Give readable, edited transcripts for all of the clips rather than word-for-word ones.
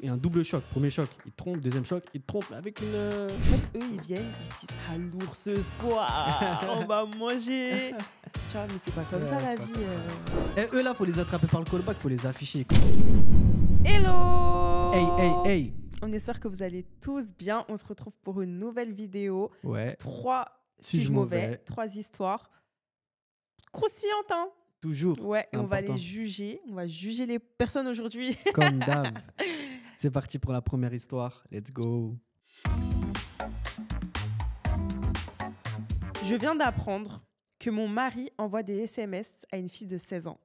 y a un double choc. Premier choc, il te trompe. Deuxième choc, il te trompe avec une... En fait, eux, ils viennent, ils se disent « Ah, lourd ce soir, on va manger !» Tu vois, mais c'est pas comme ça la vie. Et eux là, faut les attraper par le callback, faut les afficher. Hello! Hey. On espère que vous allez tous bien. On se retrouve pour une nouvelle vidéo. Ouais. 3 Suis-je mauvais? 3 histoires croustillantes, hein? Toujours. Ouais, et on va important. les juger. On va juger les personnes aujourd'hui. Comme d'hab. C'est parti pour la première histoire. Let's go. Je viens d'apprendre que mon mari envoie des SMS à une fille de 16 ans.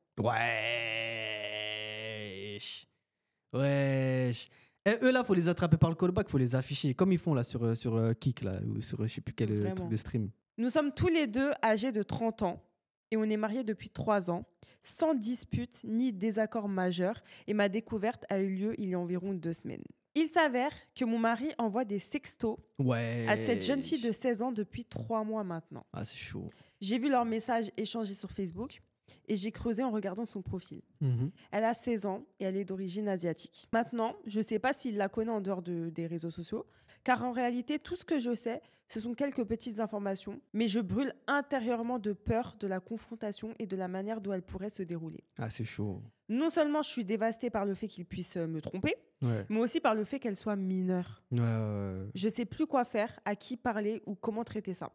Wesh. Et eux là, faut les attraper par le callback, faut les afficher. Comme ils font là sur Kik, là, ou sur je sais plus quel Vraiment. truc de stream. Nous sommes tous les deux âgés de 30 ans et on est mariés depuis 3 ans, sans dispute ni désaccord majeur, et ma découverte a eu lieu il y a environ 2 semaines. Il s'avère que mon mari envoie des sextos à cette jeune fille de 16 ans depuis 3 mois maintenant. Ah, c'est chaud. J'ai vu leurs messages échangés sur Facebook et j'ai creusé en regardant son profil. Elle a 16 ans et elle est d'origine asiatique. Maintenant, je ne sais pas s'il la connaît en dehors des réseaux sociaux, car en réalité, tout ce que je sais, ce sont quelques petites informations, mais je brûle intérieurement de peur de la confrontation et de la manière dont elle pourrait se dérouler. Ah, c'est chaud. Non seulement je suis dévastée par le fait qu'il puisse me tromper, Ouais. mais aussi par le fait qu'elle soit mineure. Ouais. Je ne sais plus quoi faire, à qui parler ou comment traiter ça.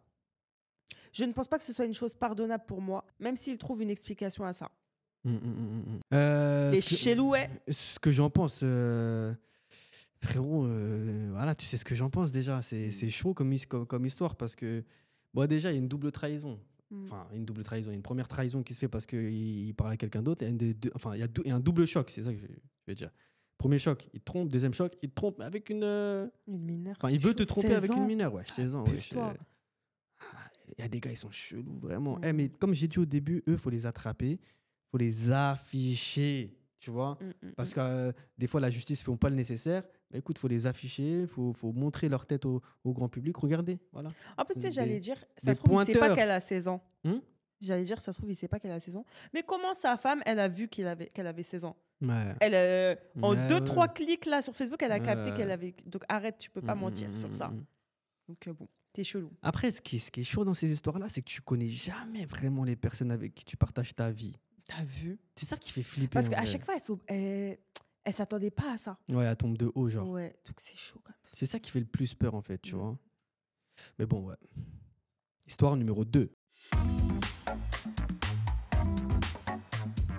Je ne pense pas que ce soit une chose pardonnable pour moi, même s'il trouve une explication à ça. Les chelouets. Ce que j'en pense, frérot, voilà, tu sais ce que j'en pense déjà. C'est chaud comme histoire parce que, bon, déjà, il y a une double trahison. Enfin, une double trahison. Il y a une première trahison qui se fait parce qu'il parle à quelqu'un d'autre. Il y a un double choc, c'est ça que je vais dire. Premier choc, il te trompe. Deuxième choc, il te trompe avec une mineure. Enfin, il veut te tromper avec une ans. mineure, ouais, 16 ans. Il y a des gars, ils sont chelous, vraiment. Mais comme j'ai dit au début, eux, il faut les attraper, il faut les afficher, tu vois. Parce que des fois, la justice ne fait pas le nécessaire. Mais écoute, il faut les afficher, il faut montrer leur tête au grand public. Regardez, voilà. En plus, tu sais, j'allais dire, ça des se trouve, il ne sait pas pointeurs. qu'elle a 16 ans. J'allais dire, ça se trouve, il ne sait pas qu'elle a 16 ans. Mais comment sa femme, elle a vu qu'elle avait 16 ans? Ouais. Elle, en Ouais, 2-3 ouais. clics là sur Facebook, elle a capté qu'elle avait... Donc arrête, tu peux pas mentir sur ça. Donc bon, t'es chelou. Après, ce qui est chaud dans ces histoires-là, c'est que tu connais jamais vraiment les personnes avec qui tu partages ta vie. T'as vu? C'est ça qui fait flipper. Parce en qu'à vrai. chaque fois, elle s'attendait pas à ça. Ouais, elle tombe de haut, genre. Ouais, donc c'est chaud quand même. C'est ça qui fait le plus peur, en fait, tu vois. Mais bon, ouais. Histoire numéro 2.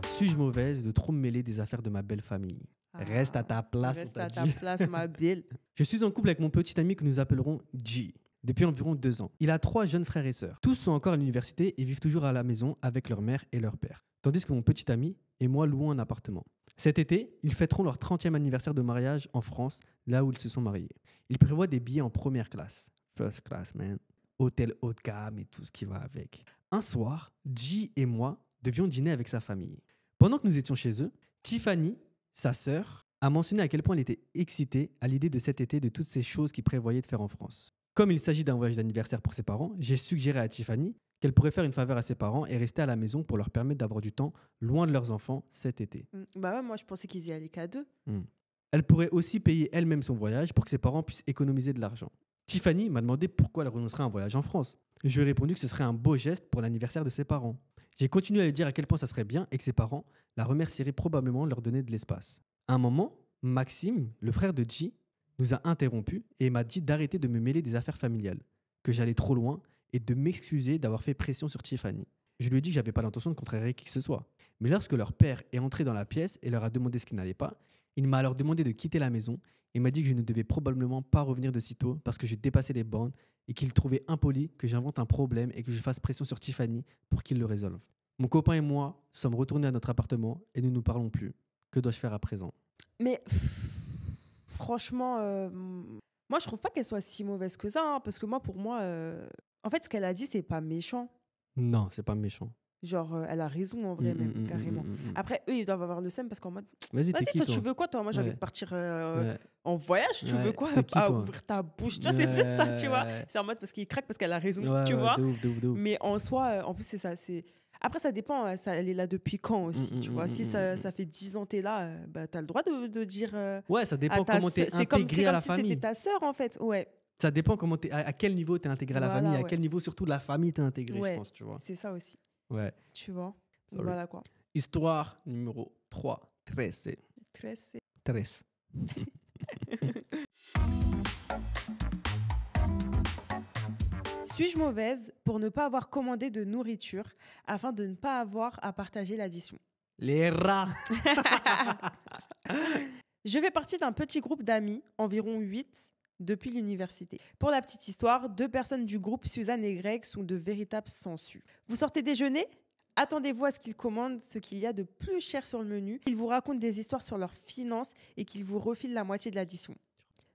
Suis-je mauvaise de trop me mêler des affaires de ma belle famille? Reste à ta place, Reste on t'a à ta dit. place, ma belle. Je suis en couple avec mon petit ami que nous appellerons G depuis environ 2 ans. Il a 3 jeunes frères et sœurs. Tous sont encore à l'université et vivent toujours à la maison avec leur mère et leur père. Tandis que mon petit ami et moi louons un appartement. Cet été, ils fêteront leur 30e anniversaire de mariage en France, là où ils se sont mariés. Ils prévoient des billets en première classe. First class, man. Hôtel haut de gamme et tout ce qui va avec. Un soir, G et moi devions dîner avec sa famille. Pendant que nous étions chez eux, Tiffany, sa sœur, a mentionné à quel point elle était excitée à l'idée de cet été de toutes ces choses qu'ils prévoyaient de faire en France. Comme il s'agit d'un voyage d'anniversaire pour ses parents, j'ai suggéré à Tiffany qu'elle pourrait faire une faveur à ses parents et rester à la maison pour leur permettre d'avoir du temps loin de leurs enfants cet été. Bah ouais, moi je pensais qu'ils y allaient qu'à 2. Elle pourrait aussi payer elle-même son voyage pour que ses parents puissent économiser de l'argent. Tiffany m'a demandé pourquoi elle renoncerait à un voyage en France. Je lui ai répondu que ce serait un beau geste pour l'anniversaire de ses parents. J'ai continué à lui dire à quel point ça serait bien et que ses parents la remercieraient probablement de leur donner de l'espace. À un moment, Maxime, le frère de G, nous a interrompus et m'a dit d'arrêter de me mêler des affaires familiales, que j'allais trop loin et de m'excuser d'avoir fait pression sur Tiffany. Je lui ai dit que j'avais pas l'intention de contrarier qui que ce soit. Mais lorsque leur père est entré dans la pièce et leur a demandé ce qui n'allait pas, il m'a alors demandé de quitter la maison et m'a dit que je ne devais probablement pas revenir de sitôt parce que j'ai dépassé les bornes et qu'il trouvait impoli que j'invente un problème et que je fasse pression sur Tiffany pour qu'il le résolve. Mon copain et moi sommes retournés à notre appartement et nous ne nous parlons plus. Que dois-je faire à présent? Mais franchement, moi je trouve pas qu'elle soit si mauvaise que ça, hein, parce que pour moi, en fait, ce qu'elle a dit, c'est pas méchant. Non, c'est pas méchant. Genre, elle a raison en vrai, même, carrément. Après, eux, ils doivent avoir le seum parce qu'en mode, Vas-y, toi, tu veux quoi, toi? Moi, j'ai envie de partir en voyage, tu veux quoi? T'es qui, toi? Ouvrir ta bouche, tu vois, c'est plus ça, tu vois. C'est en mode parce qu'il craque parce qu'elle a raison, tu vois. De ouf. Mais en soi, en plus, c'est ça. Après, ça dépend, elle est là depuis quand aussi, tu vois. Si ça fait 10 ans que tu es là, bah, tu as le droit de dire... ouais, ça dépend comment tu es intégré à la famille. C'était ta sœur, en fait, ouais. Ça dépend à quel niveau tu es intégré à la famille, à quel niveau surtout la famille t'es intégré, je pense, tu vois. C'est ça aussi. Ouais. Tu vois. Voilà quoi. Histoire numéro 3. 13. 13. Suis-je mauvaise pour ne pas avoir commandé de nourriture afin de ne pas avoir à partager l'addition? Les rats. Je fais partie d'un petit groupe d'amis, environ 8, depuis l'université. Pour la petite histoire, 2 personnes du groupe, Suzanne et Greg, sont de véritables sangsues. Vous sortez déjeuner? Attendez-vous à ce qu'ils commandent ce qu'il y a de plus cher sur le menu. Ils vous racontent des histoires sur leurs finances et qu'ils vous refilent la moitié de l'addition.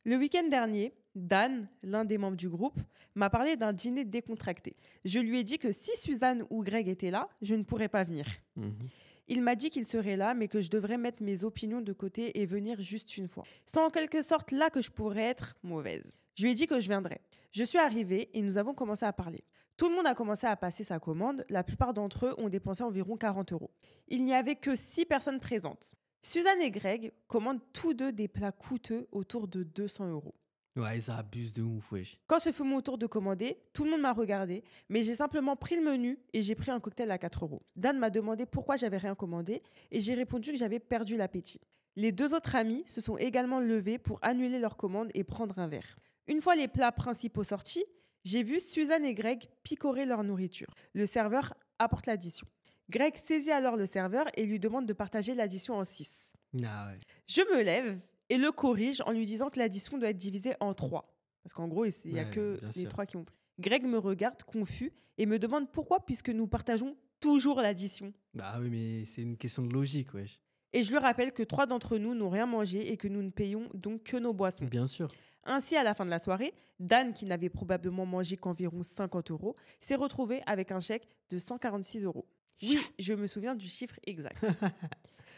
Le week-end dernier, Dan, l'un des membres du groupe, m'a parlé d'un dîner décontracté. Je lui ai dit que si Suzanne ou Greg étaient là, je ne pourrais pas venir. Il m'a dit qu'il serait là, mais que je devrais mettre mes opinions de côté et venir juste une fois. C'est en quelque sorte là que je pourrais être mauvaise. Je lui ai dit que je viendrais. Je suis arrivée et nous avons commencé à parler. Tout le monde a commencé à passer sa commande. La plupart d'entre eux ont dépensé environ 40 €. Il n'y avait que 6 personnes présentes. Suzanne et Greg commandent tous deux des plats coûteux autour de 200 €. Ouais, ils abusent de ouf, wesh. Quand ce fut mon tour de commander, tout le monde m'a regardé, mais j'ai simplement pris le menu et j'ai pris un cocktail à 4 €. Dan m'a demandé pourquoi j'avais rien commandé et j'ai répondu que j'avais perdu l'appétit. Les 2 autres amis se sont également levés pour annuler leur commande et prendre un verre. Une fois les plats principaux sortis, j'ai vu Suzanne et Greg picorer leur nourriture. Le serveur apporte l'addition. Greg saisit alors le serveur et lui demande de partager l'addition en 6. Ah ouais. Je me lève et le corrige en lui disant que l'addition doit être divisée en 3. Parce qu'en gros, il n'y a que les 3 qui ont pris. Greg me regarde confus et me demande pourquoi, puisque nous partageons toujours l'addition. Bah oui, mais c'est une question de logique, wesh. Et je lui rappelle que 3 d'entre nous n'ont rien mangé et que nous ne payons donc que nos boissons. Bien sûr. Ainsi, à la fin de la soirée, Dan, qui n'avait probablement mangé qu'environ 50 €, s'est retrouvé avec un chèque de 146 €. Oui, je me souviens du chiffre exact.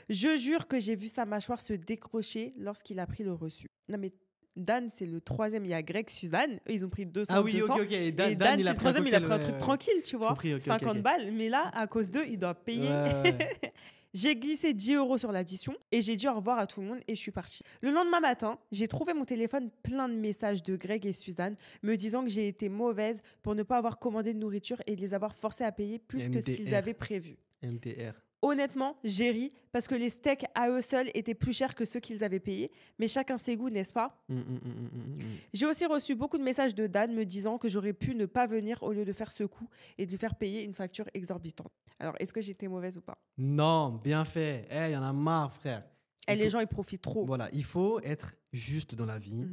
Je jure que j'ai vu sa mâchoire se décrocher lorsqu'il a pris le reçu. Non mais Dan, c'est le 3e. Il y a Greg, Suzanne. Eux, ils ont pris 200. Ah oui, 200. ok. Et Dan, c'est le 3e, il a pris un truc tranquille, tu vois. Compris, 50 balles. Mais là, à cause d'eux, il doit payer. Ouais. J'ai glissé 10 € sur l'addition et j'ai dit au revoir à tout le monde et je suis partie. Le lendemain matin, j'ai trouvé mon téléphone plein de messages de Greg et Suzanne me disant que j'ai été mauvaise pour ne pas avoir commandé de nourriture et de les avoir forcés à payer plus que ce qu'ils avaient prévu. MDR. Honnêtement, j'ai ri parce que les steaks à eux seuls étaient plus chers que ceux qu'ils avaient payés. Mais chacun ses goûts, n'est-ce pas? J'ai aussi reçu beaucoup de messages de Dan me disant que j'aurais pu ne pas venir au lieu de faire ce coup et de lui faire payer une facture exorbitante. Alors, est-ce que j'étais mauvaise ou pas? Non, bien fait. Il y en a marre, frère. Les gens, ils profitent trop. Voilà, il faut être juste dans la vie.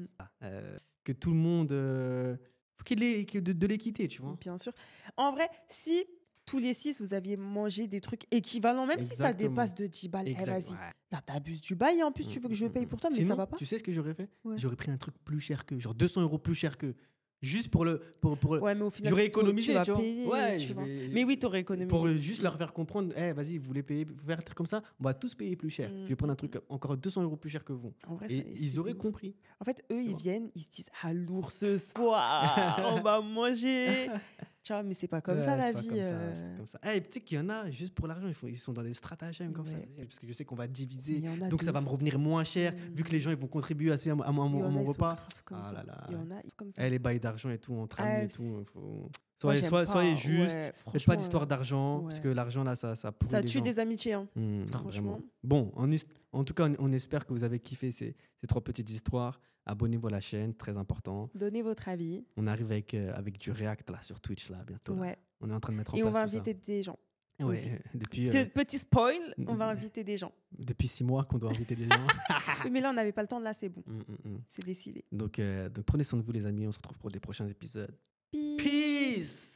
Que tout le monde... faut qu'il y ait de l'équité, tu vois. Bien sûr. En vrai, si... tous les 6, vous aviez mangé des trucs équivalents, même si ça dépasse de 10 balles. Vas-y. Ouais. Là, t'abuses du bail et en plus, tu veux que je paye pour toi, mais sinon, ça va pas. Tu sais ce que j'aurais fait? J'aurais pris un truc plus cher que, genre 200 € plus cher que. Juste pour le. Ouais, mais au final, j'aurais économisé, tu vas payer. Ouais, mais oui, t'aurais économisé. Pour juste leur faire comprendre, vas-y, vous voulez payer, faire un truc comme ça, on va tous payer plus cher. Je vais prendre un truc encore 200 € plus cher que vous. En vrai, et ils auraient compris. En fait, eux, ils viennent, ils se disent ah, lourd ce soir, on va manger. Tu vois, mais c'est pas comme ça la vie. C'est comme ça. Tu sais qu'il y en a, juste pour l'argent, ils sont dans des stratagèmes comme ça. Parce que je sais qu'on va diviser, donc ça va me revenir moins cher, vu que les gens ils vont contribuer à mon repas. Ah là là. Il y en a comme ça. Les bails d'argent et tout, entre amis et tout. Soyez juste, faites pas d'histoire d'argent, parce que l'argent là, ça pourrit ça les tue gens. des amitiés, hein. Franchement. Bon, en tout cas, on espère que vous avez kiffé ces 3 petites histoires. Abonnez-vous à la chaîne, très important. Donnez votre avis. On arrive avec du React là, sur Twitch là, bientôt. Là. Ouais. On est en train de mettre en place. Et on va inviter des gens. Ouais, depuis, petit spoil, on va inviter des gens. Depuis 6 mois qu'on doit inviter des gens. Oui, mais là, on n'avait pas le temps. Là, c'est bon. C'est décidé. Donc, prenez soin de vous, les amis. On se retrouve pour des prochains épisodes. Peace.